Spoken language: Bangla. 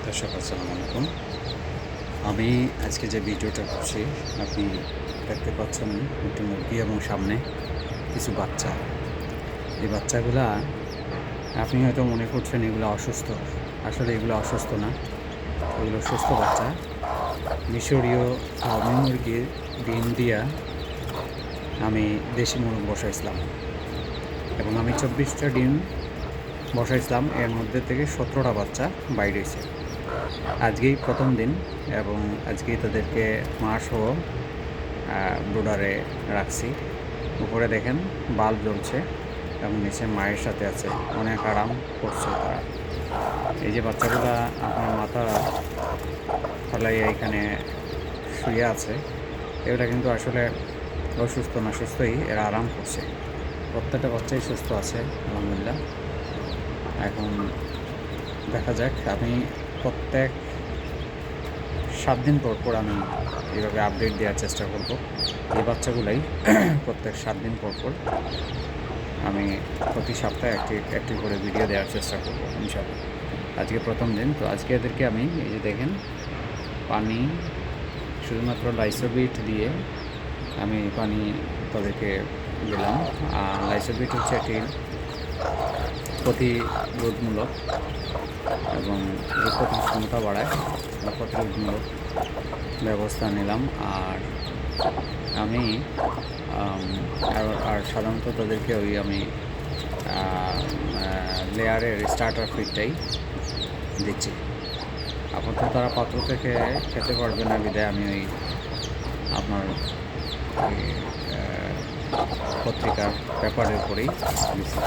দর্শক আসসালামু আলাইকুম। আমি আজকে যে ভিডিওটা করছি আপনি দেখতে পাচ্ছেন একটি মুরগি এবং সামনে কিছু বাচ্চা। এই বাচ্চাগুলা আপনি হয়তো মনে করছেন এগুলো অসুস্থ, আসলে এগুলো অসুস্থ না, এগুলো সুস্থ বাচ্চা। মিশরীয় ফার্মি মুরগির ডিম দিয়া আমি দেশি মুরগ বসাইছিলাম এবং আমি 24টা ডিম বসাইছিলাম, এর মধ্যে থেকে 17টা বাচ্চা বাইরে হয়েছে। আজকেই প্রথম দিন এবং আজকেই তাদেরকে মাসও ব্রুডারে রাখছি। উপরে দেখেন বাল্ব জ্বলছে এবং নিচে মায়ের সাথে আছে, অনেক আরাম করছে তারা। এই যে বাচ্চাগুলো আপনার মাথা ফেলাইয়া এখানে শুয়ে আছে, এগুলো কিন্তু আসলে অসুস্থ না, সুস্থই, এরা আরাম করছে। প্রত্যেকটা বাচ্চাই সুস্থ আছে আলহামদুলিল্লাহ। এখন দেখা যাক, আমি প্রত্যেক 7 দিন পর পর আমি এইভাবে আপডেট দেওয়ার চেষ্টা করব। এই বাচ্চাগুলাই প্রত্যেক 7 দিন পর পর আমি প্রতি সপ্তাহে একটি করে ভিডিও দেওয়ার চেষ্টা করব ইনশাআল্লাহ। আজকে প্রথম দিন, তো আজকে এদেরকে আমি এই যে দেখেন পানি, শুধুমাত্র লাইসোবিট দিয়ে আমি পানি তাদেরকে দিলাম। আর লাইসোবিট হচ্ছে একটি প্রতিরোধমূলক এবং রোগ প্রতিরোধ ক্ষমতা বাড়ায় বা প্রতিরোধমূলক ব্যবস্থা নিলাম। আর আমি আর সাধারণত তাদেরকে আমি লেয়ারের স্টার্টার ফিডটাই দিচ্ছি। আপাতত তারা পাত্র থেকে খেতে পারবে না বিধায় আমি আপনার পত্রিকার পেপারের উপরেই দিচ্ছি।